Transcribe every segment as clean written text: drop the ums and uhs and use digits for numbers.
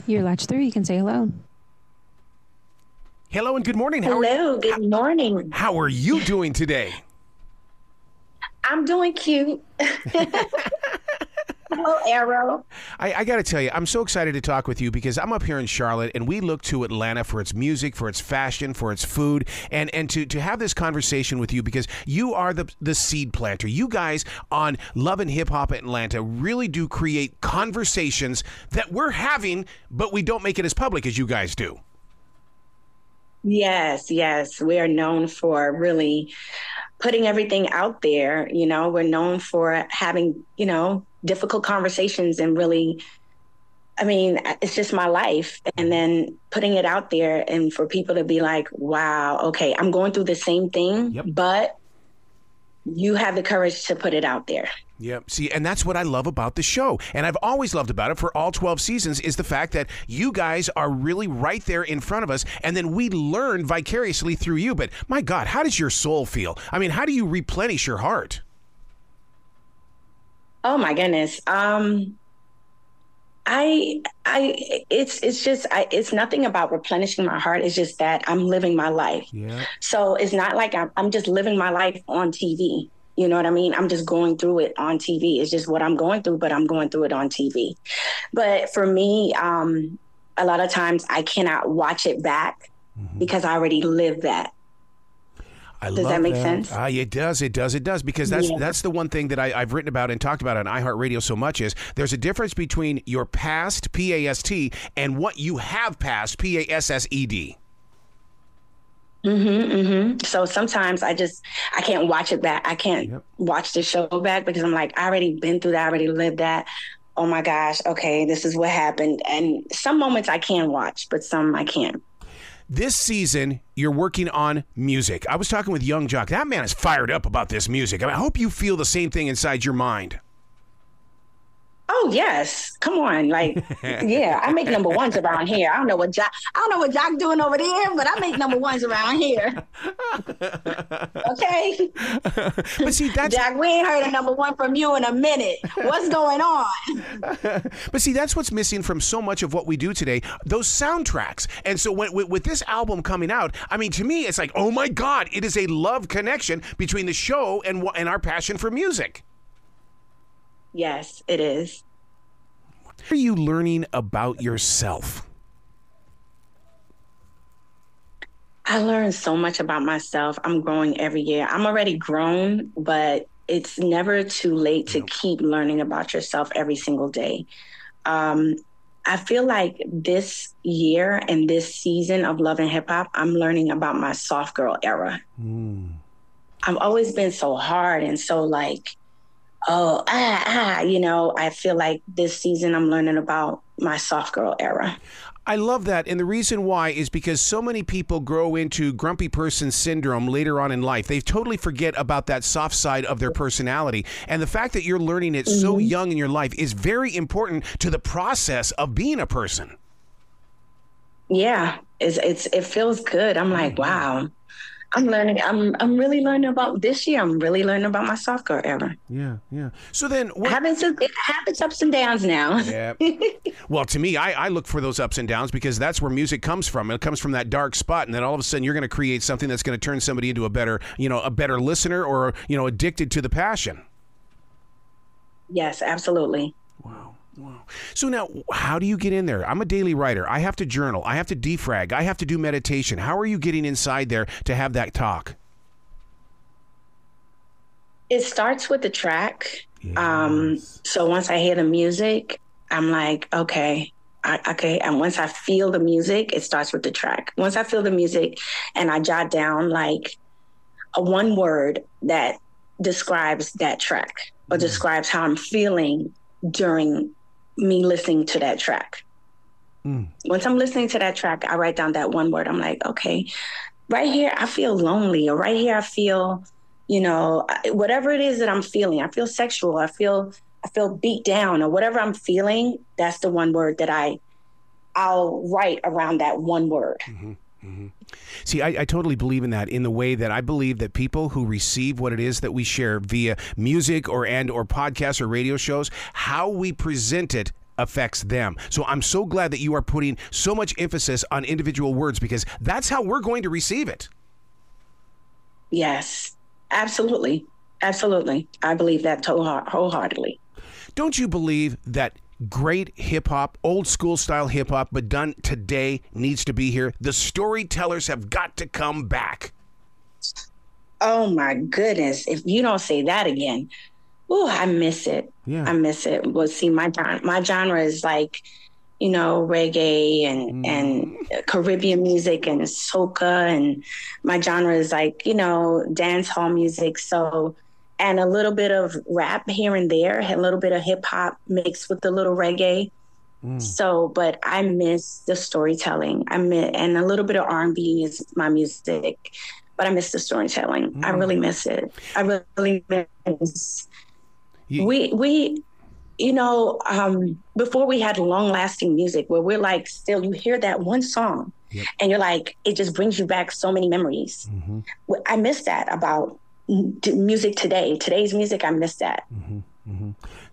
You're latched through. You can say hello. Hello and good morning. Good morning. How are you doing today? I'm doing cute. Hello, Arrow. I got to tell you, I'm so excited to talk with you because I'm up here in Charlotte and we look to Atlanta for its music, for its fashion, for its food, and to have this conversation with you because you are the seed planter. You guys on Love and Hip Hop Atlanta really do create conversations that we're having, but we don't make it as public as you guys do. Yes. We are known for really putting everything out there. You know, we're known for having, difficult conversations and really, it's just my life. And then putting it out there and for people to be like, wow, okay, I'm going through the same thing, but you have the courage to put it out there. Yep. See, and that's what I love about the show. And I've always loved about it for all 12 seasons is the fact that you guys are really right there in front of us. And then we learn vicariously through you. But my God, how does your soul feel? I mean, how do you replenish your heart? Oh my goodness. It's nothing about replenishing my heart. It's just that I'm living my life. Yeah. So it's not like I'm just living my life on TV. You know what I mean? I'm just going through it on TV. It's just what I'm going through, but I'm going through it on TV. But for me, a lot of times I cannot watch it back because I already lived that. Does that make sense? It does. Because that's the one thing that I've written about and talked about on iHeartRadio so much is there's a difference between your past, P-A-S-T, and what you have passed, P-A-S-S-E-D. So sometimes I can't watch it back. I can't watch the show back because I'm like, I already been through that. I already lived that. Oh my gosh. Okay. This is what happened. And some moments I can watch, but some I can't. This season, you're working on music. I was talking with Young Jock. That man is fired up about this music. I hope you feel the same thing inside your mind. Oh yes, come on, I make number ones around here. I don't know what Jock doing over there, but I make number ones around here. Okay, but see, that's Jock. We ain't heard a number one from you in a minute. What's going on? But see, that's what's missing from so much of what we do today. Those soundtracks, and so with this album coming out, I mean, to me, it's like, oh my God, it is a love connection between the show and our passion for music. Yes, it is. What are you learning about yourself? I learn so much about myself. I'm growing every year. I'm already grown, but it's never too late to keep learning about yourself every single day. I feel like this year and this season of Love and Hip Hop, I'm learning about my soft girl era. I've always been so hard and so I feel like this season I'm learning about my soft girl era. I love that. And the reason why is because so many people grow into grumpy person syndrome later on in life. They totally forget about that soft side of their personality. And the fact that you're learning it so young in your life is very important to the process of being a person. Yeah, it feels good. I'm like, wow. I'm learning. I'm really learning about this year. I'm really learning about my soft girl era. Yeah. So then, it happens ups and downs now. Yeah. Well, to me, I look for those ups and downs because that's where music comes from. It comes from that dark spot, and then all of a sudden, you're going to create something that's going to turn somebody into a better listener or addicted to the passion. Yes, absolutely. Wow. So now, how do you get in there? I'm a daily writer. I have to journal. I have to defrag. I have to do meditation. How are you getting inside there to have that talk? It starts with the track. Yes. So once I hear the music, I'm like, okay. And once I feel the music, it starts with the track. Once I feel the music and I jot down like a one word that describes that track or describes how I'm feeling during me listening to that track. Once I'm listening to that track, I write down that one word. I'm like, okay, right here, I feel lonely, or right here, I feel, whatever it is that I'm feeling. I feel sexual. I feel beat down, or whatever I'm feeling. That's the one word that I'll write around that one word. See, I totally believe in that, in the way that I believe that people who receive what it is that we share via music or podcasts or radio shows, how we present it affects them. So I'm so glad that you are putting so much emphasis on individual words, because that's how we're going to receive it. Yes, absolutely. Absolutely. I believe that wholeheartedly. Don't you believe that great hip hop, old school style hip hop, but done today, needs to be here? The storytellers have got to come back. Oh my goodness. If you don't say that again, oh, I miss it. Yeah. I miss it. Well, see, my genre is like, you know, reggae and Caribbean music and soca. And my genre is like, you know, dance hall music. So, and a little bit of rap here and there, a little bit of hip hop mixed with a little reggae. So, but I miss the storytelling. And a little bit of R&B is my music, but I miss the storytelling. I really miss it. I really miss. We, you know, before we had long lasting music where we're like, still, you hear that one song and you're like, it just brings you back so many memories. I miss that about music today. Today's music, I miss that.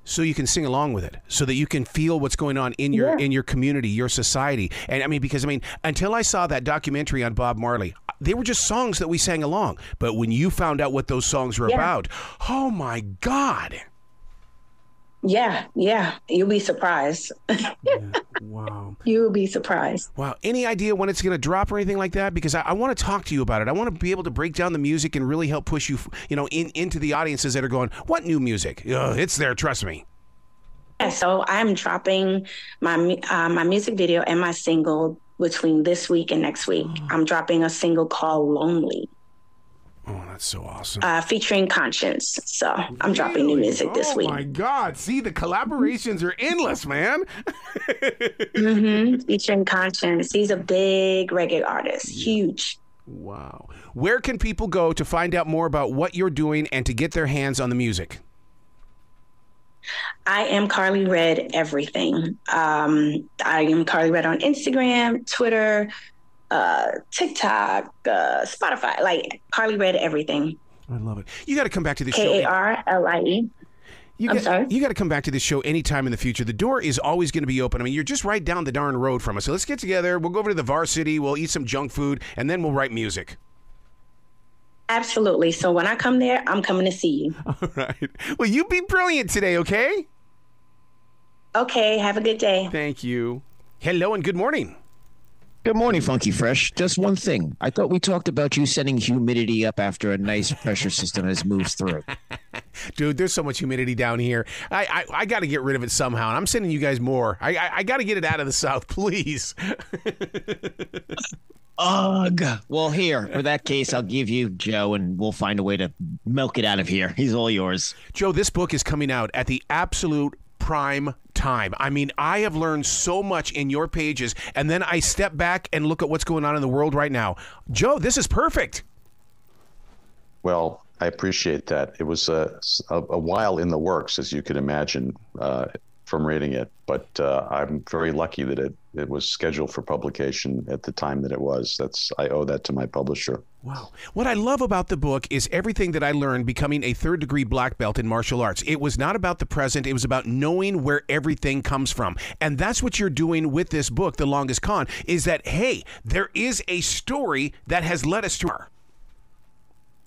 So you can sing along with it, so that you can feel what's going on in your community, your society. And I mean, because I mean, until I saw that documentary on Bob Marley, they were just songs that we sang along. But when you found out what those songs were about, oh my God. Yeah, you'll be surprised. Wow. You'll be surprised. Wow. Any idea when it's going to drop or anything like that? Because I want to talk to you about it. I want to be able to break down the music and really help push you, you know, into the audiences that are going, what new music? It's there, trust me. Yeah, so I'm dropping my music video and my single between this week and next week. I'm dropping a single called Lonely. Oh, that's so awesome. Featuring Conscience. So I'm dropping new music this week. Oh, my God. See, the collaborations are endless, man. Featuring Conscience. He's a big reggae artist. Huge. Wow. Where can people go to find out more about what you're doing and to get their hands on the music? I am Karlie Redd everything. I am Karlie Redd on Instagram, Twitter, TikTok, Spotify, like Karlie Redd everything. I love it. You got to come back to the show. Karlie. I'm sorry? You got to come back to this show anytime in the future. The door is always going to be open. I mean, you're just right down the darn road from us. So let's get together. We'll go over to the Varsity. We'll eat some junk food, and then we'll write music. Absolutely. So when I come there, I'm coming to see you. All right. Well, you be brilliant today, okay? Okay. Have a good day. Thank you. Hello and good morning. Good morning, Funky Fresh. Just one thing. I thought we talked about you sending humidity up after a nice pressure system has moved through. Dude, there's so much humidity down here. I got to get rid of it somehow, and I'm sending you guys more. I got to get it out of the South, please. Ugh. Well, here, for that case, I'll give you Joe, and we'll find a way to milk it out of here. He's all yours. Joe, this book is coming out at the absolute prime time. I mean, I have learned so much in your pages, and then I step back and look at what's going on in the world right now. Joe, this is perfect. Well, I appreciate that. It was a while in the works, as you can imagine, from reading it, but I'm very lucky that it was scheduled for publication at the time that it was. I owe that to my publisher. Wow. What I love about the book is everything that I learned becoming a third-degree black belt in martial arts. It was not about the present. It was about knowing where everything comes from. And that's what you're doing with this book, The Longest Con, is that, hey, there is a story that has led us to her.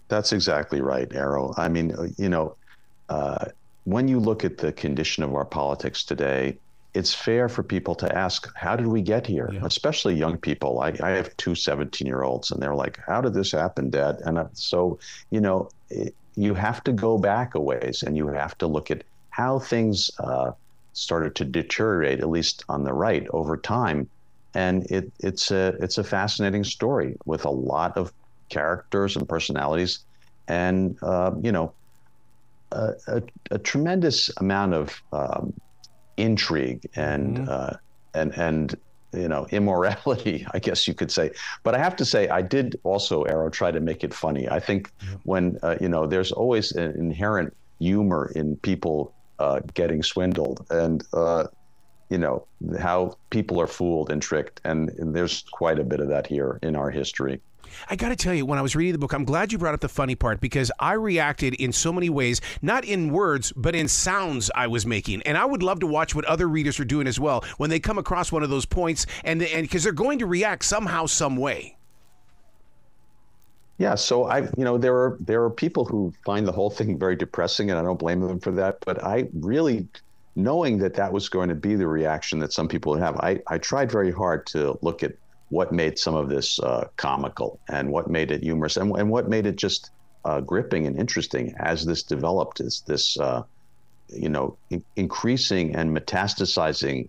That's exactly right, Arrow. I mean, when you look at the condition of our politics today, it's fair for people to ask, how did we get here? Yeah. Especially young people. I have two 17-year-olds, and they're like, how did this happen, Dad? And so, you have to go back a ways, and you have to look at how things started to deteriorate, at least on the right, over time. And it's a fascinating story with a lot of characters and personalities, and a tremendous amount of intrigue and immorality, I guess you could say. But I have to say, I did also, Arrow, try to make it funny. I think when there's always an inherent humor in people getting swindled, and how people are fooled and tricked. And there's quite a bit of that here in our history. I got to tell you, when I was reading the book, I'm glad you brought up the funny part, because I reacted in so many ways, not in words, but in sounds I was making. And I would love to watch what other readers are doing as well when they come across one of those points, and because they're going to react somehow, some way. Yeah, so there are people who find the whole thing very depressing, and I don't blame them for that. But I really, knowing that was going to be the reaction that some people would have, I tried very hard to look at what made some of this comical, and what made it humorous, and what made it just gripping and interesting as this developed. Is this increasing and metastasizing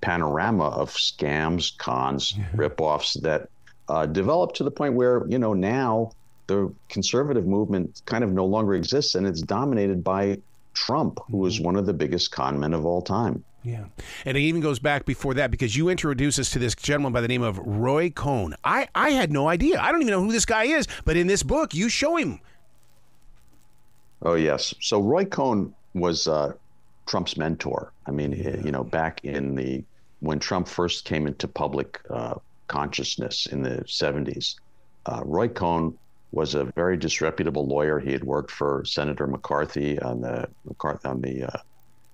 panorama of scams, cons, ripoffs that developed to the point where now the conservative movement kind of no longer exists, and it's dominated by Trump, who is one of the biggest con men of all time. Yeah. And it even goes back before that, because you introduced us to this gentleman by the name of Roy Cohn. I had no idea. I don't even know who this guy is, but in this book, you show him. Oh, yes. So Roy Cohn was Trump's mentor. I mean, back when Trump first came into public consciousness in the 70s, Roy Cohn was a very disreputable lawyer. He had worked for Senator McCarthy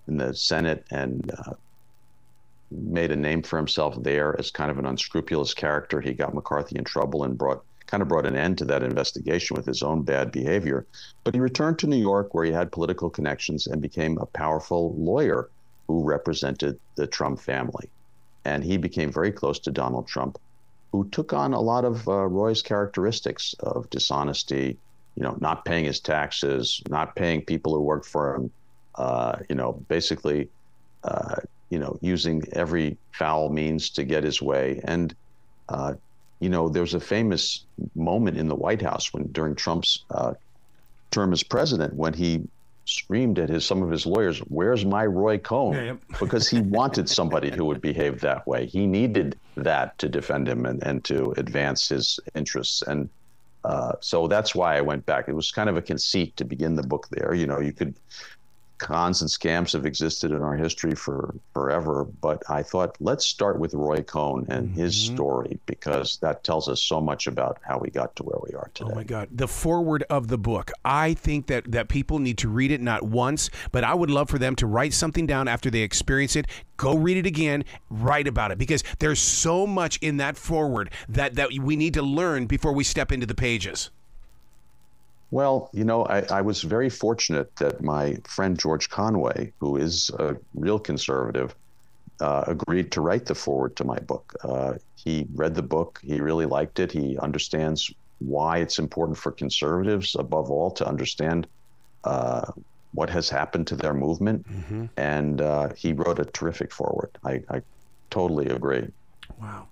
in the Senate, and made a name for himself there as kind of an unscrupulous character. He got McCarthy in trouble and brought an end to that investigation with his own bad behavior. But he returned to New York, where he had political connections, and became a powerful lawyer who represented the Trump family. And he became very close to Donald Trump, who took on a lot of Roy's characteristics of dishonesty, not paying his taxes, not paying people who worked for him, basically, using every foul means to get his way. And, there's a famous moment in the White House during Trump's term as president, when he screamed at some of his lawyers, "Where's my Roy Cohn?" Yeah, yep. Because he wanted somebody who would behave that way. He needed that to defend him and to advance his interests. And so that's why I went back. It was kind of a conceit to begin the book there. Cons and scams have existed in our history for forever, but I thought, let's start with Roy Cohn and his story, because that tells us so much about how we got to where we are today. Oh my God. The foreword of the book. I think that people need to read it not once, but I would love for them to write something down after they experience it, go read it again, write about it, because there's so much in that foreword that we need to learn before we step into the pages. Well, I was very fortunate that my friend George Conway, who is a real conservative, agreed to write the foreword to my book. He read the book. He really liked it. He understands why it's important for conservatives, above all, to understand what has happened to their movement. And he wrote a terrific foreword. I totally agree. Wow.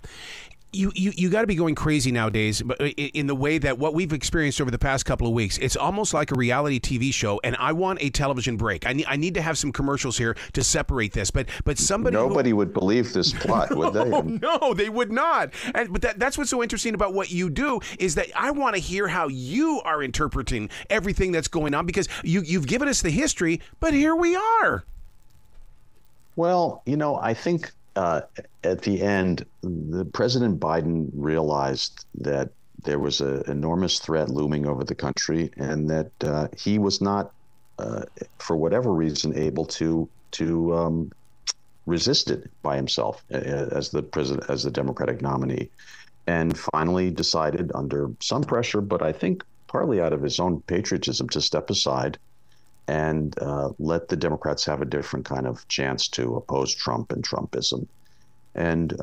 You got to be going crazy nowadays, but in the way that what we've experienced over the past couple of weeks, it's almost like a reality TV show, and I want a television break. I need to have some commercials here to separate this, but nobody would believe this plot, would they? No, they would not. But that's what's so interesting about what you do, is that I want to hear how you are interpreting everything that's going on, because you've given us the history, but here we are. Well, I think at the end, President Biden realized that there was an enormous threat looming over the country, and that he was not, for whatever reason, able to resist it by himself as the Democratic nominee, and finally decided, under some pressure, but I think partly out of his own patriotism, to step aside and let the Democrats have a different kind of chance to oppose Trump and Trumpism. And,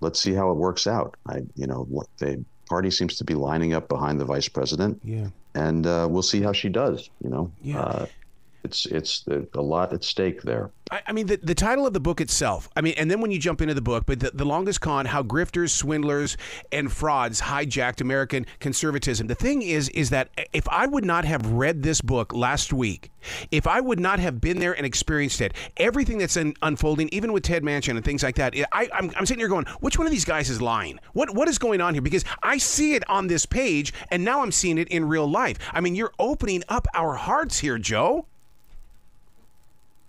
let's see how it works out. The party seems to be lining up behind the vice president. Yeah. And we'll see how she does, Yeah. It's a lot at stake there. I mean, the title of the book itself, and then when you jump into the book, but the longest con, how grifters, swindlers, and frauds hijacked American conservatism. The thing is that if I would not have read this book last week, if I would not have been there and experienced it, everything that's unfolding, even with Ted Manchin and things like that, I'm sitting here going, which one of these guys is lying? What is going on here? Because I see it on this page, and now I'm seeing it in real life. I mean, you're opening up our hearts here, Joe.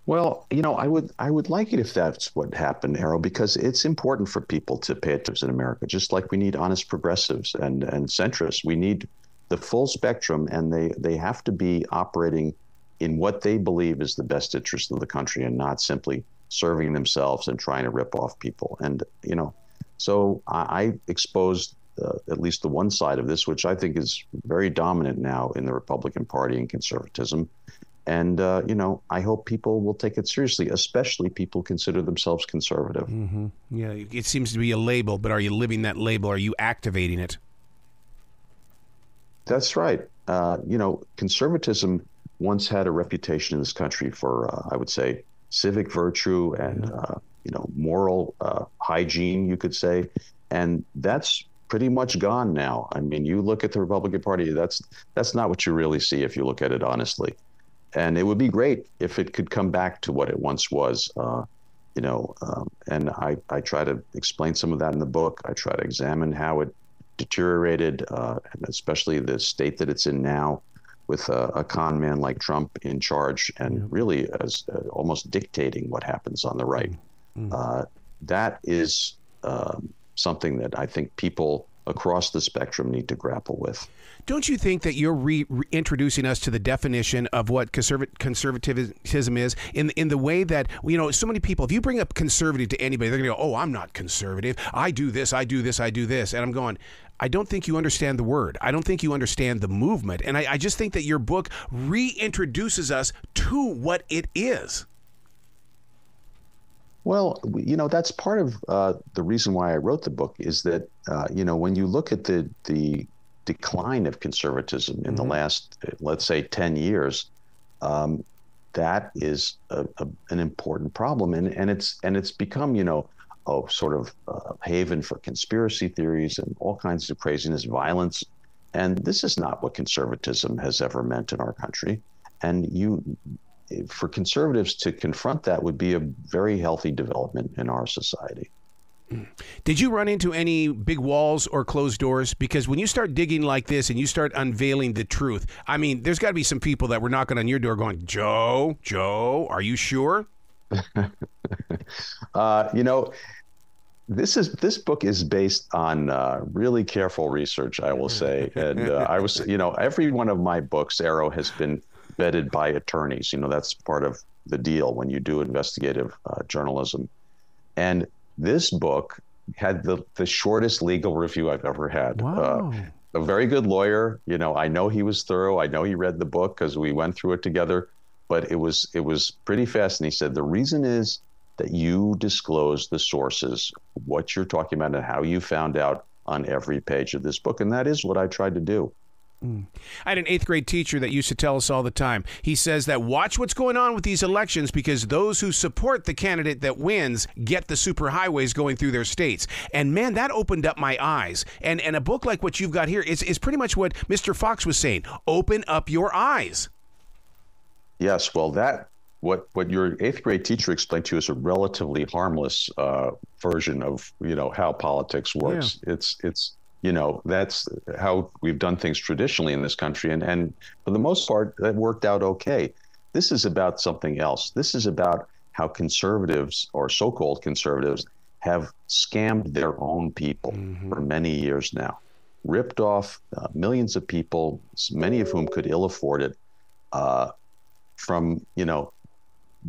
Well, I would like it if that's what happened, Arrow, because it's important for people to pay attention in America, just like we need honest progressives and centrists. We need the full spectrum, and they have to be operating in what they believe is the best interest of the country and not simply serving themselves and trying to rip off people. And, so I exposed at least the one side of this, which I think is very dominant now in the Republican Party and conservatism. And, I hope people will take it seriously, especially people consider themselves conservative. Mm-hmm. Yeah, it seems to be a label, but are you living that label? Are you activating it? That's right. Conservatism once had a reputation in this country for, I would say, civic virtue and, moral hygiene, you could say. And that's pretty much gone now. I mean, you look at the Republican Party, that's not what you really see if you look at it honestly. And it would be great if it could come back to what it once was, and I try to explain some of that in the book. I try to examine how it deteriorated, and especially the state that it's in now with a con man like Trump in charge and really as almost dictating what happens on the right. That is something that I think people across the spectrum need to grapple with. Don't you think that you're reintroducing us to the definition of what conservatism is in the way that, so many people, if you bring up conservative to anybody, they're going to go, oh, I'm not conservative. I do this, I do this, I do this. And I'm going, I don't think you understand the word. I don't think you understand the movement. And I just think that your book reintroduces us to what it is. Well, that's part of the reason why I wrote the book is that, when you look at the decline of conservatism in the last, let's say, 10 years, that is an important problem. And it's become, a sort of haven for conspiracy theories and all kinds of craziness, violence. And this is not what conservatism has ever meant in our country. And for conservatives to confront that would be a very healthy development in our society. Did you run into any big walls or closed doors? Because when you start digging like this and you start unveiling the truth, I mean, there's got to be some people that were knocking on your door going, Joe, are you sure? This book is based on really careful research, I will say. And I was, every one of my books, Arrow, has been vetted by attorneys. That's part of the deal when you do investigative journalism. And this book had the shortest legal review I've ever had. Wow. A very good lawyer. I know he was thorough. I know he read the book because we went through it together. But it was pretty fast. And he said, the reason is that you disclose the sources, what you're talking about and how you found out on every page of this book. And that is what I tried to do. I had an 8th grade teacher that used to tell us all the time. He says that watch what's going on with these elections because those who support the candidate that wins get the superhighways going through their states. And man, that opened up my eyes. And a book like what you've got here is pretty much what Mr. Fox was saying. Open up your eyes. Yes, well, what your 8th grade teacher explained to you is a relatively harmless version of how politics works. Yeah. It's that's how we've done things traditionally in this country. And for the most part, that worked out okay. This is about something else. This is about how conservatives or so-called conservatives have scammed their own people for many years now, ripped off millions of people, many of whom could ill afford it,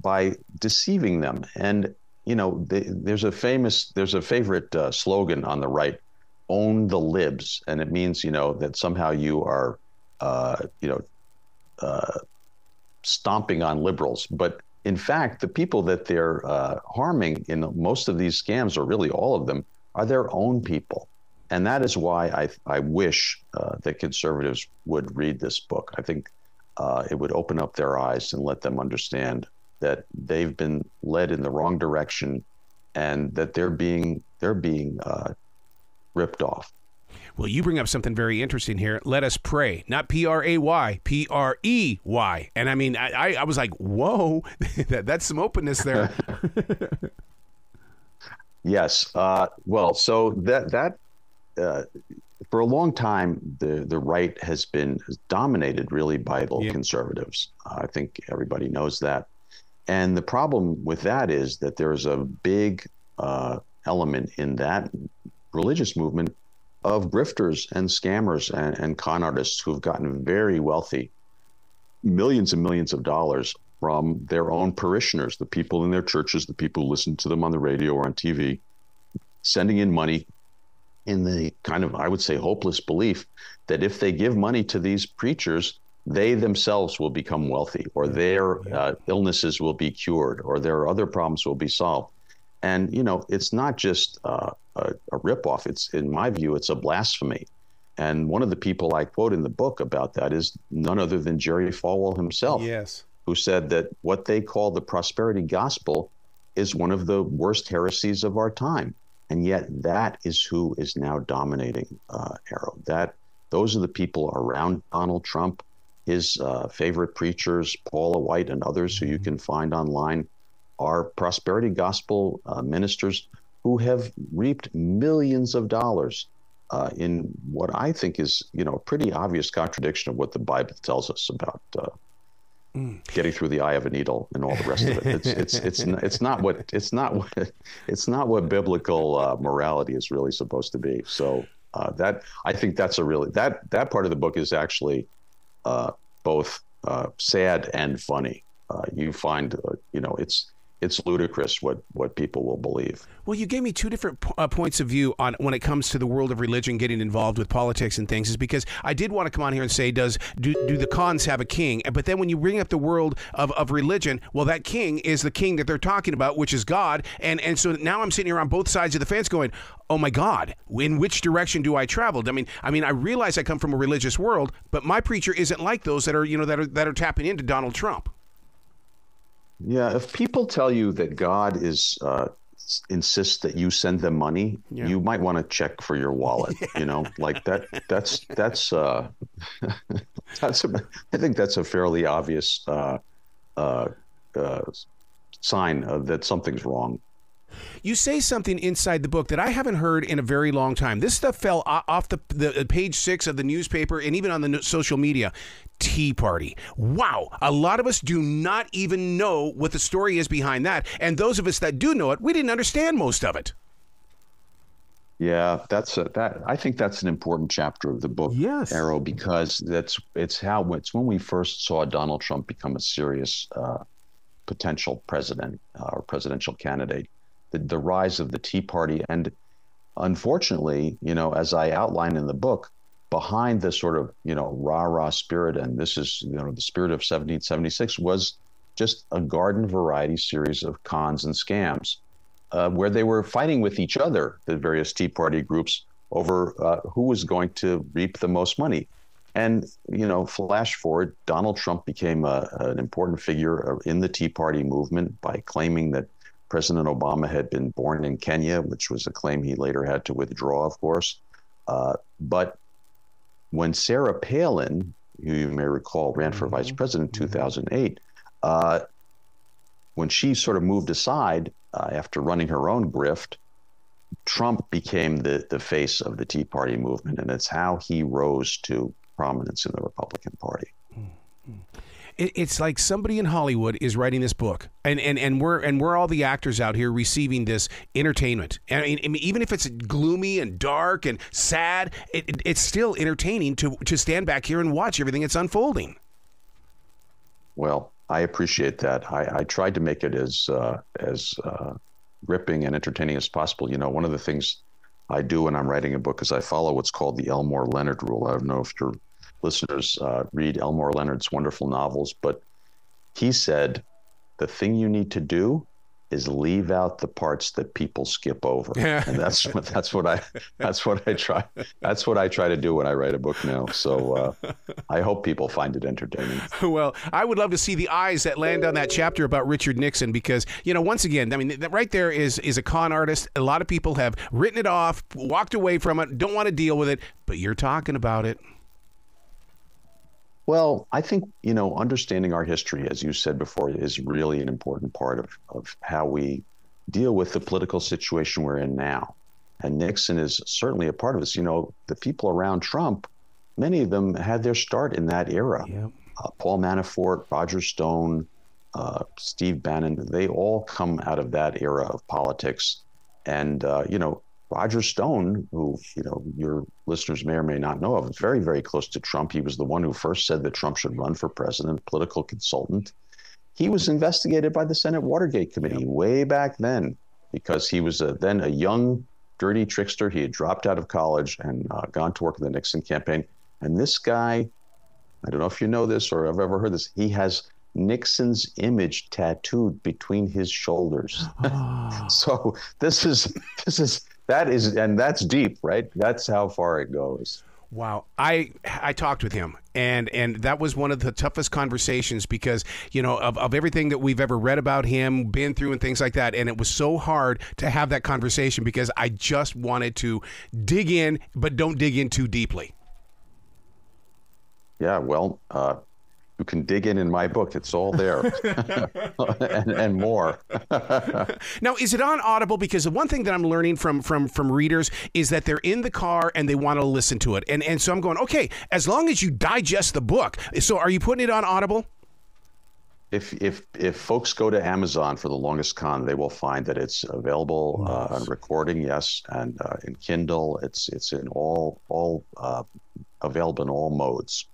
by deceiving them. And, there's a favorite slogan on the right, own the libs. And it means, that somehow you are, stomping on liberals. But in fact, the people that they're harming in most of these scams, or really all of them, are their own people. And that is why I wish that conservatives would read this book. I think it would open up their eyes and let them understand that they've been led in the wrong direction and that they're being ripped off. Well, you bring up something very interesting here. Let us pray, not P-R-A-Y, P-R-E-Y. And I mean, I was like, whoa, that's some openness there. Yes. Well, so that for a long time, the right has been dominated really by the conservatives. I think everybody knows that. And the problem with that is that there's a big element in that religious movement of grifters and scammers and con artists who've gotten very wealthy, millions and millions of dollars from their own parishioners, the people in their churches, the people who listen to them on the radio or on TV, sending in money in the kind of, I would say, hopeless belief that if they give money to these preachers, they themselves will become wealthy, or their illnesses will be cured, or their other problems will be solved. And, you know, it's not just a ripoff. It's, in my view, it's a blasphemy. And one of the people I quote in the book about that is none other than Jerry Falwell himself, yes, who said that what they call the prosperity gospel is one of the worst heresies of our time. And yet that is who is now dominating Arrow. Those are the people around Donald Trump, his favorite preachers, Paula White and others who you can find online, are prosperity gospel ministers who have reaped millions of dollars in what I think is, you know, a pretty obvious contradiction of what the Bible tells us about getting through the eye of a needle and all the rest of it. It's not what biblical morality is really supposed to be. So that, I think that's a really, that part of the book is actually both sad and funny. You find, you know, it's ludicrous what people will believe. Well, you gave me two different points of view on when it comes to the world of religion getting involved with politics and things, is because I did want to come on here and say, do the cons have a king? But then when you bring up the world of religion, well, that king is the king that they're talking about, which is God. And so now I'm sitting here on both sides of the fence going, oh my God, in which direction do I travel? I mean, I realize I come from a religious world, but my preacher isn't like those that are, you know, that are tapping into Donald Trump. Yeah, if people tell you that God insists that you send them money, you might want to check for your wallet. You know, like that's I think that's a fairly obvious sign that something's wrong. You say something inside the book that I haven't heard in a very long time. This stuff fell off the page 6 of the newspaper and even on the social media. Tea Party. Wow. A lot of us do not even know what the story is behind that. And those of us that do know it, we didn't understand most of it. Yeah, I think that's an important chapter of the book, yes, Arrow, because it's when we first saw Donald Trump become a serious potential president or presidential candidate. The rise of the Tea Party. And unfortunately, you know, as I outline in the book, behind the sort of, you know, rah-rah spirit, and this is, you know, the spirit of 1776, was just a garden variety series of cons and scams where they were fighting with each other, the various Tea Party groups, over who was going to reap the most money. And, you know, flash forward, Donald Trump became an important figure in the Tea Party movement by claiming that President Obama had been born in Kenya, which was a claim he later had to withdraw, of course. But when Sarah Palin, who you may recall ran for vice president in 2008, when she sort of moved aside after running her own grift, Trump became the face of the Tea Party movement, and it's how he rose to prominence in the Republican Party. It's like somebody in Hollywood is writing this book, and we're all the actors out here receiving this entertainment. I mean, even if it's gloomy and dark and sad, it's still entertaining to stand back here and watch everything that's unfolding. Well, I appreciate that. I tried to make it as gripping and entertaining as possible. You know, one of the things I do when I'm writing a book is I follow what's called the Elmore Leonard rule. I don't know if your listeners read Elmore Leonard's wonderful novels, but he said, the thing you need to do is leave out the parts that people skip over. And that's what I try to do when I write a book now. So I hope people find it entertaining. Well, I would love to see the eyes that land on that chapter about Richard Nixon, because, you know, once again, I mean, that right there is a con artist. A lot of people have written it off, walked away from it, don't want to deal with it, but you're talking about it. Well, I think, you know, understanding our history, as you said before, is really an important part of how we deal with the political situation we're in now. And Nixon is certainly a part of this. You know, the people around Trump, many of them had their start in that era. Yep. Paul Manafort, Roger Stone, Steve Bannon, they all come out of that era of politics. And, Roger Stone, who, your listeners may or may not know of, is very, very close to Trump. He was the one who first said that Trump should run for president, political consultant. He was investigated by the Senate Watergate Committee way back then because he was then a young, dirty trickster. He had dropped out of college and gone to work in the Nixon campaign. And this guy, I don't know if you know this or have ever heard this, he has Nixon's image tattooed between his shoulders. Oh. So and that's deep, right? That's how far it goes. Wow. I talked with him, and that was one of the toughest conversations because, of everything that we've ever read about him, been through and things like that. And it was so hard to have that conversation because I just wanted to dig in, but don't dig in too deeply. Yeah, well, you can dig in my book. It's all there and more. Now, is it on Audible? Because the one thing that I'm learning from readers is that they're in the car and they want to listen to it. And so I'm going, okay, as long as you digest the book. So are you putting it on Audible? If folks go to Amazon for The Longest Con, they will find that it's available on recording, yes, and in Kindle. It's in all available in all modes.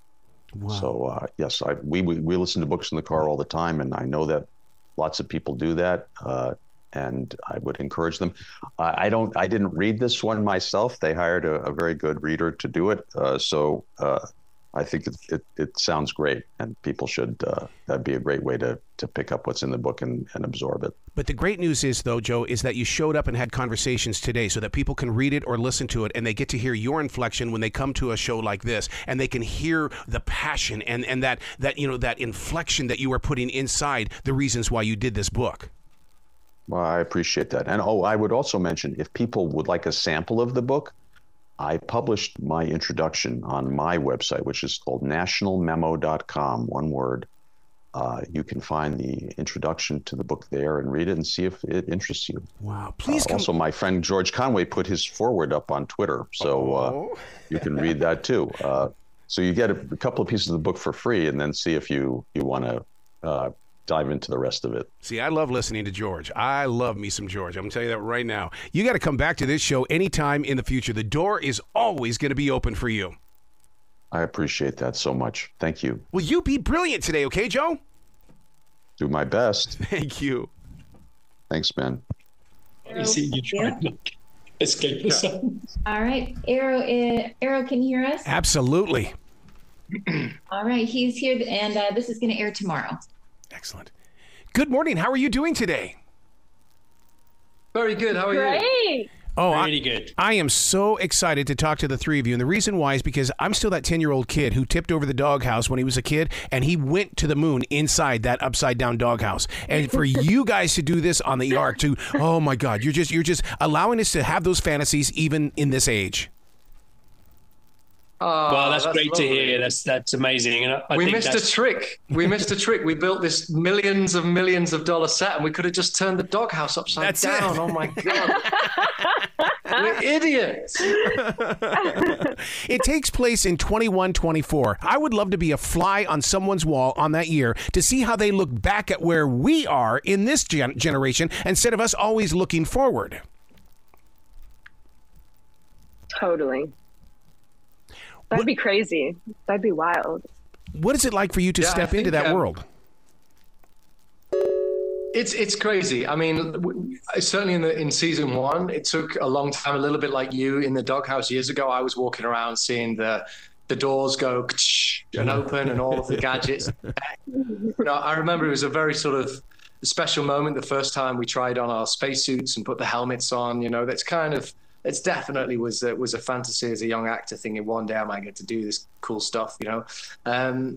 Wow. So yes, we listen to books in the car all the time, and I know that lots of people do that, and I would encourage them. I didn't read this one myself. They hired a very good reader to do it, so I think it sounds great, and people should. That'd be a great way to pick up what's in the book and absorb it. But the great news is, though, Joe, is that you showed up and had conversations today so that people can read it or listen to it, and they get to hear your inflection when they come to a show like this, and they can hear the passion and that inflection that you are putting inside the reasons why you did this book. Well, I appreciate that. And I would also mention, if people would like a sample of the book, I published my introduction on my website, which is called nationalmemo.com, one word. You can find the introduction to the book there and read it and see if it interests you. Wow. Please come. Also, my friend George Conway put his foreword up on Twitter, so you can read that too. So you get a couple of pieces of the book for free and then see if you want to dive into the rest of it. See, I love listening to George. I love me some George. I'm going to tell you that right now. You got to come back to this show anytime in the future. The door is always going to be open for you. I appreciate that so much. Thank you. Will you be brilliant today, okay, Joe? Do my best. Thank you. Thanks, man. I see you trying to escape the sun. All right. Arrow, can you hear us? Absolutely. All right. He's here, and this is going to air tomorrow. Excellent. Good morning. How are you doing today? Very good. How are you? Great. Oh, really good. I am so excited to talk to the three of you. And the reason why is because I'm still that 10-year-old kid who tipped over the doghouse when he was a kid, and he went to the moon inside that upside-down doghouse. And for you guys to do this on the Ark, oh my God, you're just allowing us to have those fantasies even in this age. Well, that's great lovely to hear. That's amazing. And we missed a trick. We built this millions of dollar set, and we could have just turned the doghouse upside down. Oh my God. We're idiots. It takes place in 2124. I would love to be a fly on someone's wall on that year to see how they look back at where we are in this generation instead of us always looking forward. Totally. That'd be crazy. That'd be wild. What is it like for you to step into that world? It's crazy. I mean, certainly in season one, it took a long time. A little bit like you in the doghouse years ago. I was walking around seeing the doors go and open and all of the gadgets. I remember it was a very sort of special moment the first time we tried on our spacesuits and put the helmets on. It's definitely was a fantasy as a young actor, thinking one day I might get to do this cool stuff,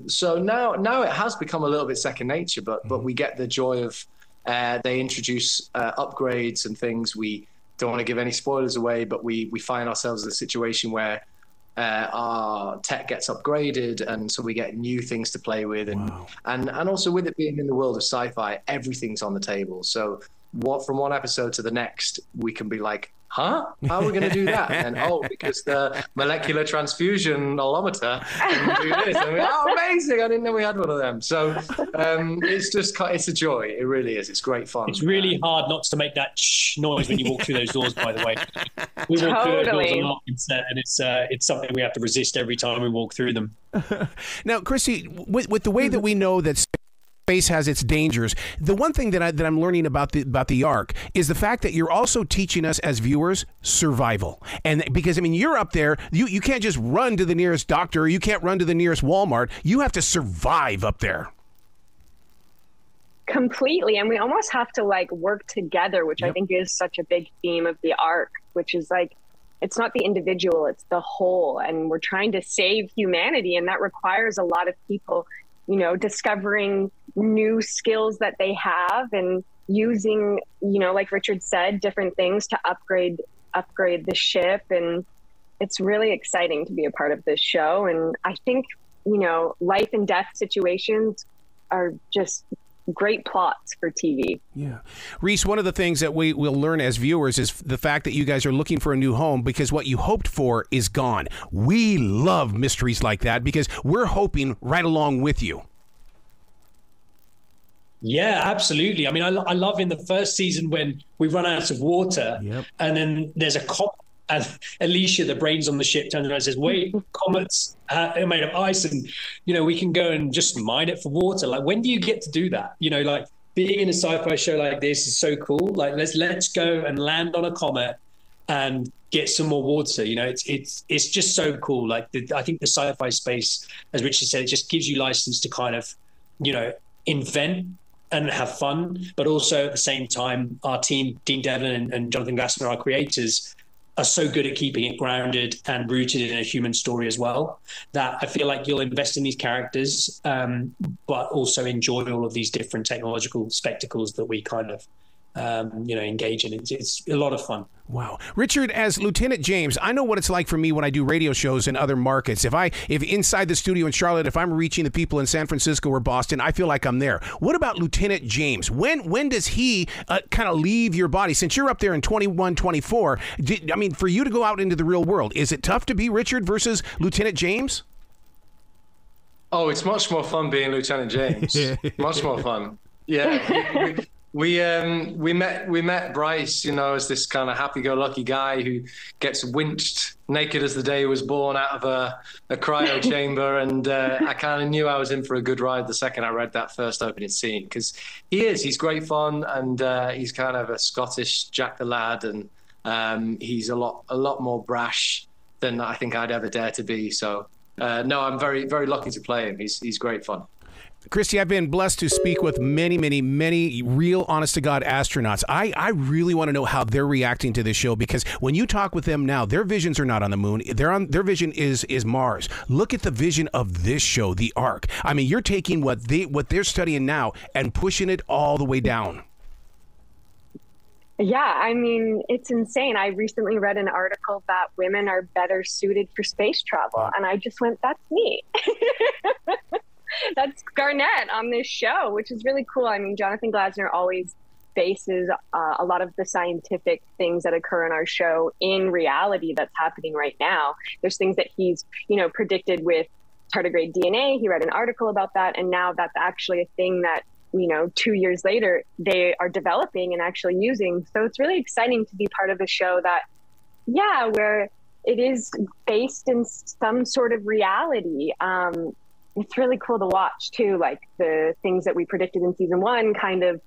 So now it has become a little bit second nature, but we get the joy of they introduce upgrades and things. We don't want to give any spoilers away, but we find ourselves in a situation where our tech gets upgraded, and so we get new things to play with, and also with it being in the world of sci-fi, everything's on the table. So from one episode to the next, we can be like, huh? How are we going to do that? And because the molecular transfusion allometer can do this. And amazing. I didn't know we had one of them. So it's a joy. It really is. It's great fun. It's really hard not to make that noise when you walk through those doors, by the way. We walk through those doors a lot, and it's something we have to resist every time we walk through them. Now, Christie, with the way that we know that space has its dangers, the one thing that I'm learning about the Ark is the fact that you're also teaching us as viewers survival. And because, I mean, you're up there, you can't just run to the nearest doctor, or you can't run to the nearest Walmart. You have to survive up there. Completely. And we almost have to like work together, which I think is such a big theme of the Ark, which is like, it's not the individual, it's the whole. And we're trying to save humanity. And that requires a lot of people, you know, discovering new skills that they have and using, you know, like Richard said, different things to upgrade the ship. And it's really exciting to be a part of this show. And I think, you know, life and death situations are just great plots for TV. Yeah. Reece, one of the things that we will learn as viewers is the fact that you guys are looking for a new home because what you hoped for is gone. We love mysteries like that because we're hoping right along with you. Yeah, absolutely. I mean, I love in the first season when we run out of water and then there's a comet. And Alicia, the brains on the ship, turns around and says, wait, comets are made of ice and, you know, we can go and just mine it for water. Like, when do you get to do that? You know, like being in a sci-fi show like this is so cool. Like, let's go and land on a comet and get some more water. You know, it's just so cool. Like, I think the sci-fi space, as Richard said, it just gives you license to kind of, you know, invent and have fun. But also at the same time, our team, Dean Devlin and Jonathan Glassner, our creators, are so good at keeping it grounded and rooted in a human story as well, that I feel like you'll invest in these characters, but also enjoy all of these different technological spectacles that we kind of, you know, engage in. It's a lot of fun. Wow. Richard, as Lieutenant James, I know what it's like for me when I do radio shows in other markets. If inside the studio in Charlotte, if I'm reaching the people in San Francisco or Boston, I feel like I'm there. What about Lieutenant James? When does he kind of leave your body? Since you're up there in 21, 24, I mean, for you to go out into the real world, is it tough to be Richard versus Lieutenant James? Oh, it's much more fun being Lieutenant James. Much more fun. Yeah. We met Bryce, you know, as this kind of happy-go-lucky guy who gets winched naked as the day he was born out of a cryo chamber, and I kind of knew I was in for a good ride the second I read that first opening scene, because he's great fun, and he's kind of a Scottish Jack the Lad, and he's a lot more brash than I think I'd ever dare to be. So no, I'm very, very lucky to play him. He's great fun. Christie, I've been blessed to speak with many, many, many real honest-to-God astronauts. I really want to know how they're reacting to this show, because when you talk with them now, their visions are not on the moon. Their vision is Mars. Look at the vision of this show, the Ark. I mean, you're taking what they're studying now and pushing it all the way down. Yeah, I mean, it's insane. I recently read an article that women are better suited for space travel, and I just went, that's me. That's Garnett on this show, which is really cool. I mean, Jonathan Glassner always bases a lot of the scientific things that occur in our show in reality that's happening right now. There's things that he's, you know, predicted with tardigrade DNA. He read an article about that, and now that's actually a thing that, you know, 2 years later they are developing and actually using. So it's really exciting to be part of a show that, yeah, where it is based in some sort of reality. It's really cool to watch too, like the things that we predicted in season 1 kind of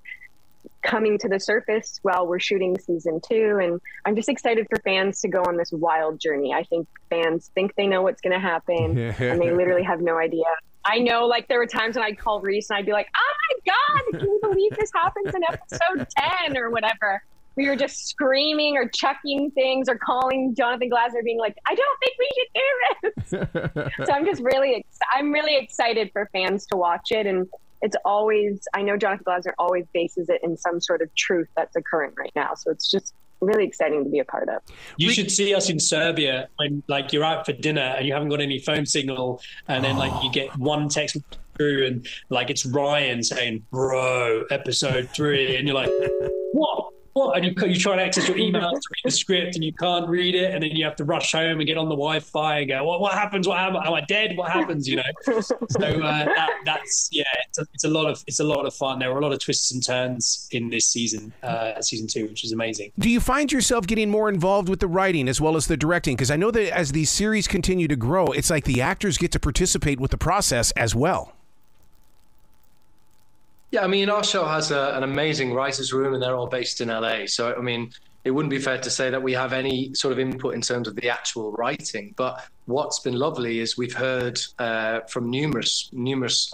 coming to the surface while we're shooting season 2. And I'm just excited for fans to go on this wild journey. I think fans think they know what's going to happen and they literally have no idea. I know, like, there were times when I'd call Reece and I'd be like, oh my God, can you believe this happens in episode 10 or whatever? We were just screaming or chucking things or calling Jonathan Glassner being like, I don't think we should do this. So I'm just I'm really excited for fans to watch it. And it's always, I know Jonathan Glassner always bases it in some sort of truth that's occurring right now. So it's just really exciting to be a part of. You should see us in Serbia when, like, you're out for dinner and you haven't got any phone signal, and then like you get one text through and like it's Ryan saying, bro, episode 3, and you're like, what? what? And you try to access your emails to read the script and you can't read it, and then you have to rush home and get on the Wi-Fi and go, what happens? What happens? Am I dead? What happens? You know. So that's it's a lot of fun. There were a lot of twists and turns in this season 2, which is amazing. Do you find yourself getting more involved with the writing as well as the directing? Because I know that as these series continue to grow, it's like the actors get to participate with the process as well. Yeah, I mean, our show has an amazing writers' room, and they're all based in LA. So, I mean, it wouldn't be fair to say that we have any sort of input in terms of the actual writing. But what's been lovely is we've heard from numerous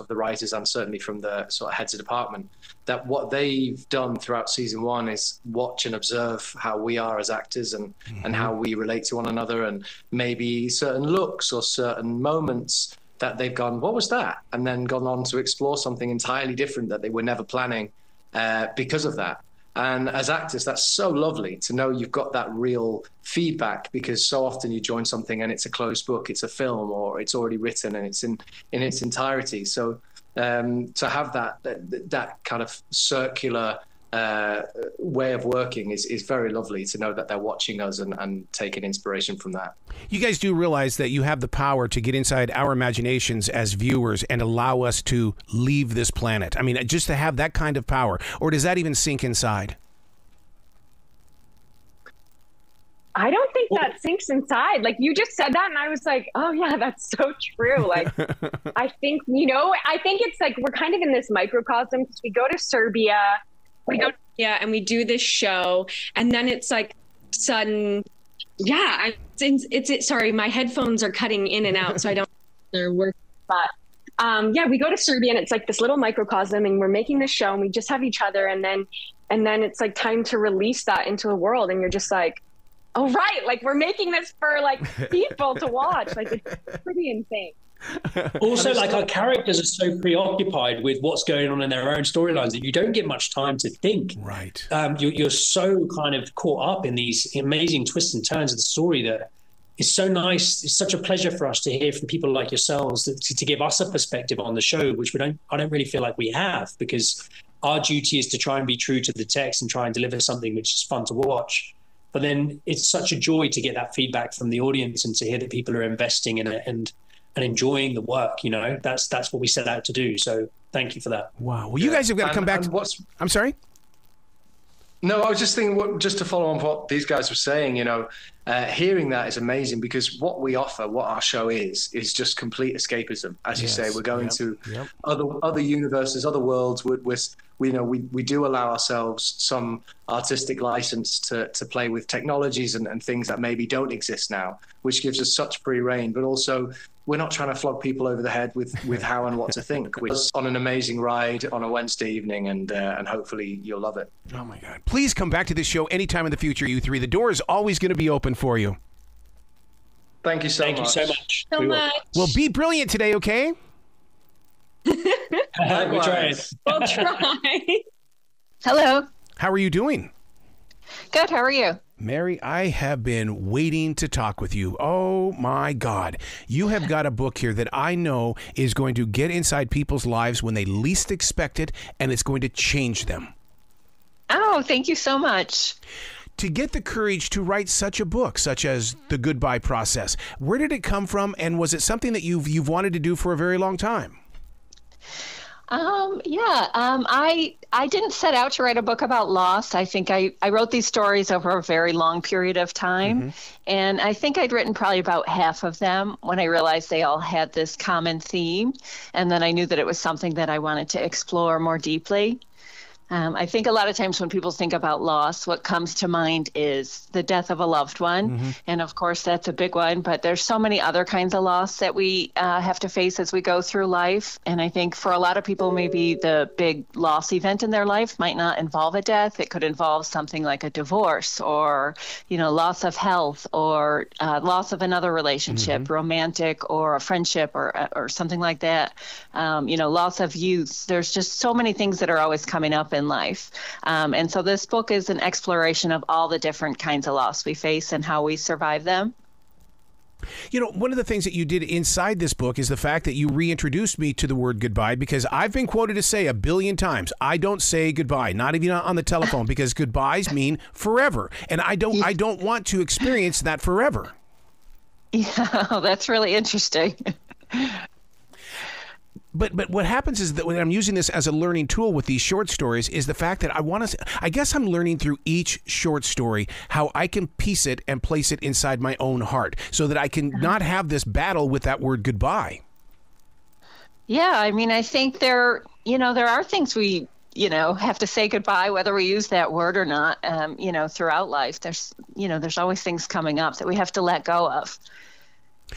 of the writers, and certainly from the sort of heads of department, that what they've done throughout season 1 is watch and observe how we are as actors and how we relate to one another, and maybe certain looks or certain moments that they've gone, what was that? And then gone on to explore something entirely different that they were never planning because of that. And as actors, that's so lovely to know you've got that real feedback, because so often you join something and it's a closed book, it's a film, or it's already written and it's in its entirety. So to have that kind of circular way of working is very lovely, to know that they're watching us and taking inspiration from that. You guys do realize that you have the power to get inside our imaginations as viewers and allow us to leave this planet. I mean, just to have that kind of power, or does that even sink inside? I don't think that sinks inside. Like, you just said that and I was like, oh yeah, that's so true. Like, I think it's like we're kind of in this microcosm, because we go to Serbia, and we do this show, and then it's like sudden, sorry, my headphones are cutting in and out, so I don't they're working. But we go to Serbia, and it's like this little microcosm, and we're making this show, and we just have each other, and then it's like time to release that into the world, and you're just like, oh right, like we're making this for like people to watch. Like, it's pretty insane. Also, like, our characters are so preoccupied with what's going on in their own storylines that you don't get much time to think. Right. You're so kind of caught up in these amazing twists and turns of the story that is so nice. It's such a pleasure for us to hear from people like yourselves to give us a perspective on the show, which I don't really feel like we have, because our duty is to try and be true to the text and try and deliver something which is fun to watch. But then it's such a joy to get that feedback from the audience and to hear that people are investing in it and enjoying the work. You know, that's what we set out to do. So thank you for that. Wow. Well, you guys have got to come back. I'm sorry? No, I was just thinking, just to follow on what these guys were saying, you know, hearing that is amazing, because what we offer, what our show is just complete escapism. As you say, we're going to other universes, other worlds. We do allow ourselves some artistic license to play with technologies and things that maybe don't exist now, which gives us such free reign. But also, we're not trying to flog people over the head with how and what to think. We're on an amazing ride on a Wednesday evening, and hopefully you'll love it. Oh my God! Please come back to this show anytime in the future, you three. The door is always going to be open for you. Thank you so much. Well, be brilliant today, okay? We'll try. We'll try. Hello. How are you doing? Good. How are you? Mary, I have been waiting to talk with you. Oh my God. You have got a book here that I know is going to get inside people's lives when they least expect it, and it's going to change them. Oh, thank you so much. To get the courage to write such a book, such as The Goodbye Process, where did it come from, and was it something that you've wanted to do for a very long time? I didn't set out to write a book about loss. I think I wrote these stories over a very long period of time. And I think I'd written probably about half of them when I realized they all had this common theme. And then I knew that it was something that I wanted to explore more deeply. I think a lot of times when people think about loss, what comes to mind is the death of a loved one. And of course, that's a big one. But there's so many other kinds of loss that we have to face as we go through life. And I think for a lot of people, maybe the big loss event in their life might not involve a death. It could involve something like a divorce, or, loss of health, or loss of another relationship, romantic, or a friendship, or something like that. Loss of youth. There's just so many things that are always coming up in life. And so this book is an exploration of all the different kinds of loss we face and how we survive them. You know, one of the things that you did inside this book is the fact that you reintroduced me to the word goodbye, because I've been quoted to say 1 billion times, I don't say goodbye, not even on the telephone, because goodbyes mean forever. And I don't want to experience that forever. Yeah, that's really interesting. But what happens is that when I'm using this as a learning tool with these short stories is the fact that I guess I'm learning through each short story how I can piece it and place it inside my own heart so that I can not have this battle with that word goodbye. Yeah, I mean, I think there are things we, have to say goodbye, whether we use that word or not, throughout life. There's always things coming up that we have to let go of.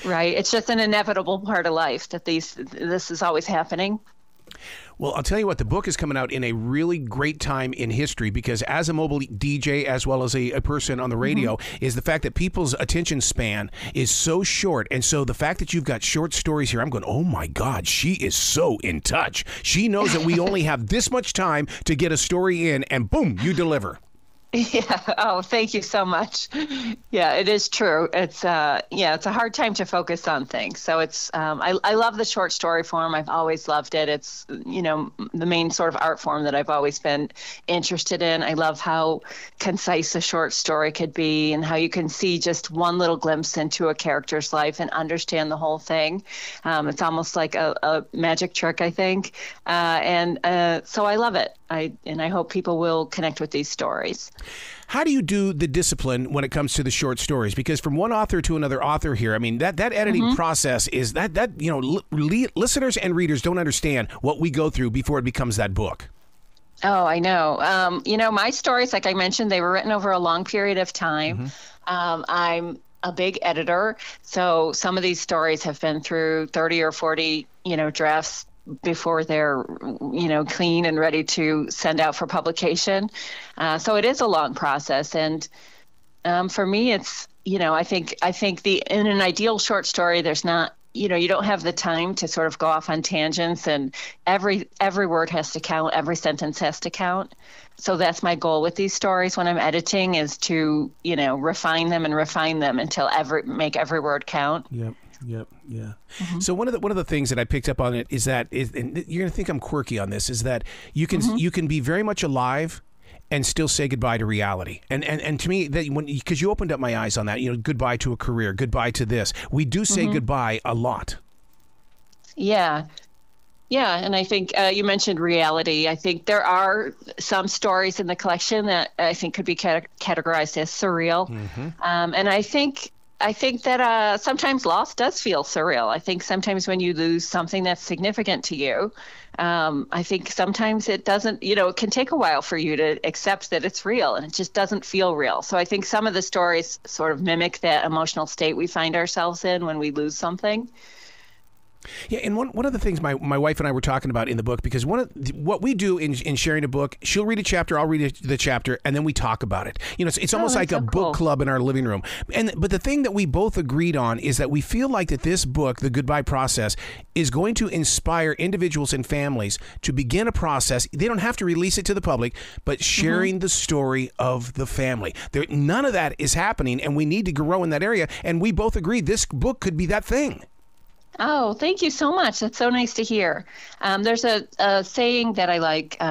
Right. It's just an inevitable part of life that this is always happening. Well, I'll tell you what, the book is coming out in a really great time in history, because as a mobile DJ, as well as a person on the radio, is the fact that people's attention span is so short. And so the fact that you've got short stories here, I'm going, oh, my God, she is so in touch. She knows that we only have this much time to get a story in, and boom, you deliver. Yeah. Oh, thank you so much. Yeah, it is true. It's it's a hard time to focus on things. So it's I love the short story form. I've always loved it. It's the main sort of art form that I've always been interested in. I love how concise a short story could be, and how you can see just one little glimpse into a character's life and understand the whole thing. It's almost like a magic trick, I think. So I love it. I hope people will connect with these stories. How do you do the discipline when it comes to the short stories? Because from one author to another author here, I mean, that editing process is listeners and readers don't understand what we go through before it becomes that book. Oh, I know. My stories, like I mentioned, they were written over a long period of time. I'm a big editor, so some of these stories have been through 30 or 40, drafts before they're, clean and ready to send out for publication. So it is a long process. And for me, it's, I think in an ideal short story, there's not, you don't have the time to sort of go off on tangents, and every word has to count. Every sentence has to count. So that's my goal with these stories when I'm editing, is to, refine them until make every word count. Yep. Yeah. So one of the things that I picked up on it is that and you're going to think I'm quirky on this, is that you can be very much alive and still say goodbye to reality. And to me, that because you opened up my eyes on that, goodbye to a career, goodbye to this. We do say goodbye a lot. Yeah. Yeah, and I think you mentioned reality. I think there are some stories in the collection that I think could be categorized as surreal. And I think that sometimes loss does feel surreal. I think sometimes when you lose something that's significant to you, I think sometimes it doesn't, it can take a while for you to accept that it's real, and it just doesn't feel real. So I think some of the stories sort of mimic that emotional state we find ourselves in when we lose something. Yeah, and one of the things my wife and I were talking about in the book, because what we do in sharing a book, she'll read a chapter, I'll read the chapter, and then we talk about it. It's almost like a book club in our living room. But the thing that we both agreed on is that we feel like that this book, The Goodbye Process, is going to inspire individuals and families to begin a process. They don't have to release it to the public, but sharing the story of the family. None of that is happening, and we need to grow in that area. And we both agree this book could be that thing. Oh, thank you so much. That's so nice to hear. There's a saying that I like,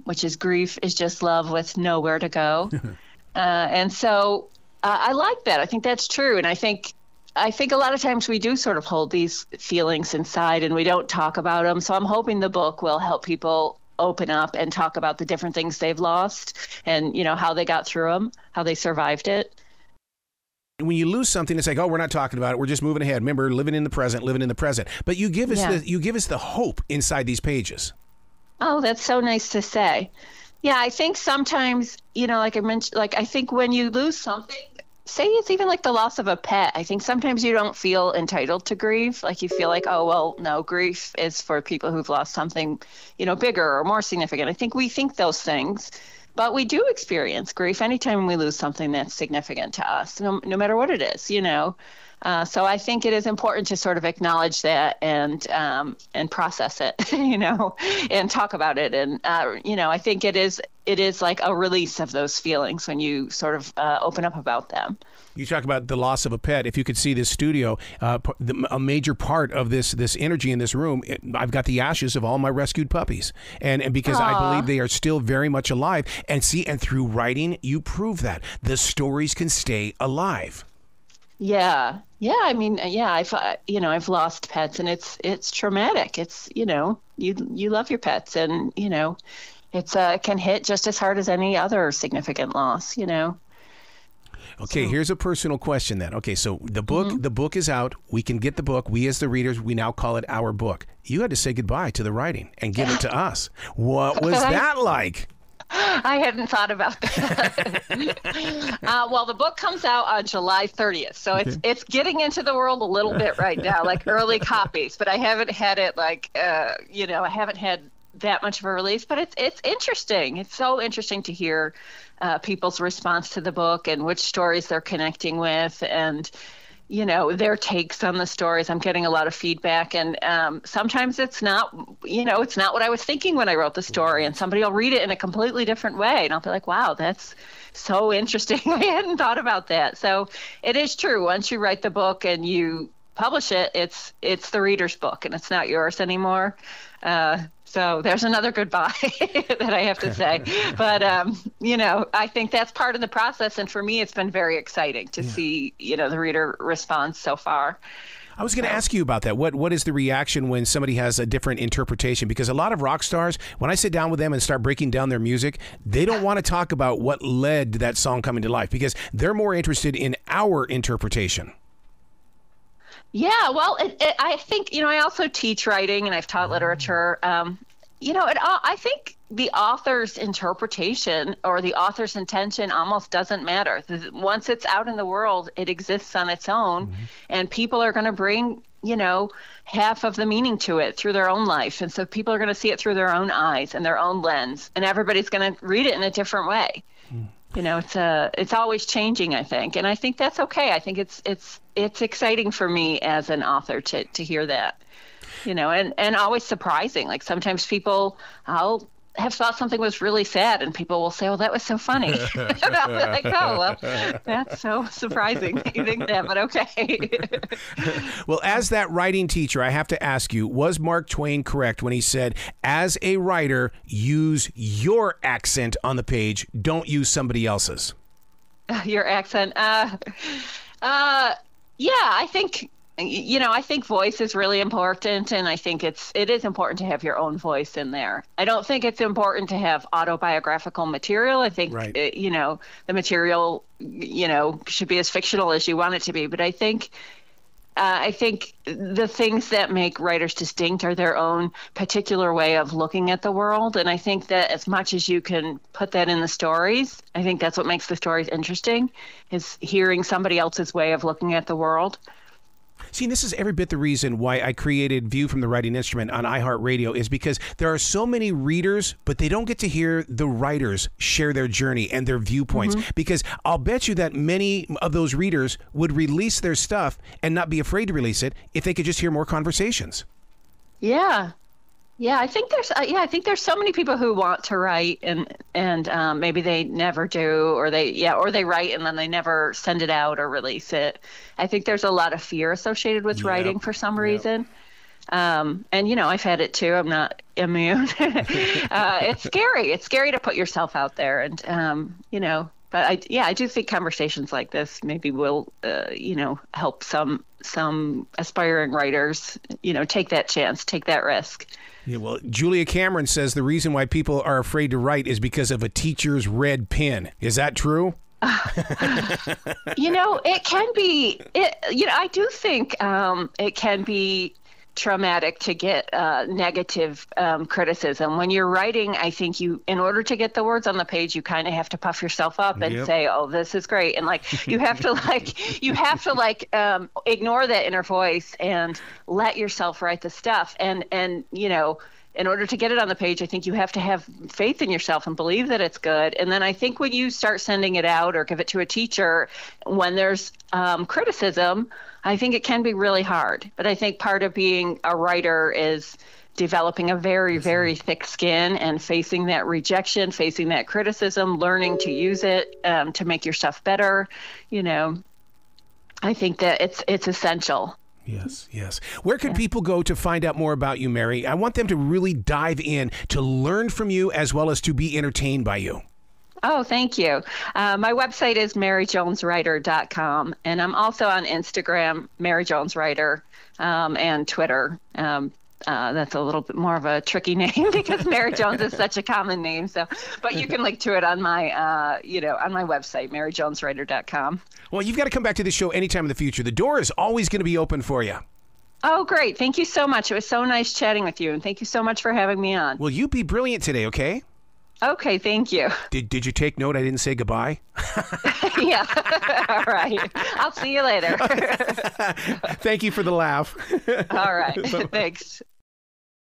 which is grief is just love with nowhere to go. And so I like that. I think that's true. And I think a lot of times we do sort of hold these feelings inside and we don't talk about them. So I'm hoping the book will help people open up and talk about the different things they've lost and, how they got through them, how they survived it. When you lose something, it's like, oh, we're not talking about it. We're just moving ahead. Remember, living in the present. But you give us the hope inside these pages. Oh, that's so nice to say. Yeah, I think sometimes, like I mentioned, I think when you lose something, say it's even like the loss of a pet, I think sometimes you don't feel entitled to grief. Like you feel like, oh, well, no, grief is for people who've lost something, bigger or more significant. I think we think those things. But we do experience grief anytime we lose something that's significant to us, no matter what it is, So I think it is important to sort of acknowledge that and process it, and talk about it. And, I think it is like a release of those feelings when you sort of open up about them. You talk about the loss of a pet. If you could see this studio, a major part of this energy in this room, I've got the ashes of all my rescued puppies, and because I believe they are still very much alive. And through writing, you prove that the stories can stay alive. Yeah. I mean, I've lost pets, and it's traumatic. It's you love your pets, and it's can hit just as hard as any other significant loss. Okay, here's a personal question then. Okay, so the book is out. We can get the book. We as the readers, we now call it our book. You had to say goodbye to the writing and give it to us. What was that like? I hadn't thought about that. Well, the book comes out on July 30th, so it's getting into the world a little bit right now, like early copies. But I haven't had it I haven't had that much of a release. But it's interesting. It's so interesting to hear people's response to the book and which stories they're connecting with, and their takes on the stories. I'm getting a lot of feedback, and sometimes it's not what I was thinking when I wrote the story, and somebody will read it in a completely different way, and I'll be like, wow, that's so interesting. I hadn't thought about that. So it is true. Once you write the book and you publish it, it's the reader's book, and it's not yours anymore. So there's another goodbye that I have to say. But, I think that's part of the process. And for me, it's been very exciting to see, the reader response so far. I was going to ask you about that. What is the reaction when somebody has a different interpretation? Because a lot of rock stars, when I sit down with them and start breaking down their music, they don't want to talk about what led to that song coming to life, because they're more interested in our interpretation. Yeah, well, I think, I also teach writing, and I've taught literature. I think the author's interpretation or the author's intention almost doesn't matter. Once it's out in the world, it exists on its own, and people are going to bring, half of the meaning to it through their own life. And so people are going to see it through their own eyes and their own lens, and everybody's going to read it in a different way. It's always changing, I think. And I think that's okay. I think it's exciting for me as an author to hear that, and always surprising. Like sometimes I'll have thought something was really sad, and people will say, "Oh, that was so funny." And I'll be like, "Oh, well, that's so surprising that you think that, but okay." Well, as that writing teacher, I have to ask you, was Mark Twain correct when he said, as a writer, use your accent on the page, don't use somebody else's? Your accent. Yeah, I think, I think voice is really important, and I think it is important to have your own voice in there. I don't think it's important to have autobiographical material. I think, the material, should be as fictional as you want it to be. But I think the things that make writers distinct are their own particular way of looking at the world. And I think that as much as you can put that in the stories, I think that's what makes the stories interesting, is hearing somebody else's way of looking at the world. See, this is every bit the reason why I created View from the Writing Instrument on iHeartRadio, is because there are so many readers, but they don't get to hear the writers share their journey and their viewpoints. Because I'll bet you that many of those readers would release their stuff and not be afraid to release it if they could just hear more conversations. Yeah. Yeah, I think there's so many people who want to write and maybe they never do, or they write and then they never send it out or release it. I think there's a lot of fear associated with writing for some reason. And I've had it too. I'm not immune. It's scary. It's scary to put yourself out there, and but I do think conversations like this maybe will help some aspiring writers, take that chance, take that risk. Yeah, well, Julia Cameron says the reason why people are afraid to write is because of a teacher's red pen. Is that true? It can be. I do think it can be traumatic to get negative criticism. When you're writing, I think in order to get the words on the page, you kind of have to puff yourself up and say, "Oh, this is great," and you have to ignore that inner voice and let yourself write the stuff. And in order to get it on the page, I think you have to have faith in yourself and believe that it's good. And then I think when you start sending it out or give it to a teacher, when there's criticism, I think it can be really hard. But I think part of being a writer is developing a very, very thick skin and facing that rejection, facing that criticism, learning to use it to make your stuff better. I think that it's essential. Yes, yes. Where can people go to find out more about you, Mary? I want them to really dive in to learn from you as well as to be entertained by you. Oh, thank you. My website is maryjoneswriter.com, and I'm also on Instagram, Mary Jones Writer, and Twitter. That's a little bit more of a tricky name because Mary Jones is such a common name. So, but you can link to it on my, on my website, maryjoneswriter.com. Well, you've got to come back to the show anytime in the future. The door is always going to be open for you. Oh, great. Thank you so much. It was so nice chatting with you, and thank you so much for having me on. Well, you be brilliant today, okay? Okay, thank you. Did you take note I didn't say goodbye? Yeah. All right. I'll see you later. Thank you for the laugh. All right. Thanks.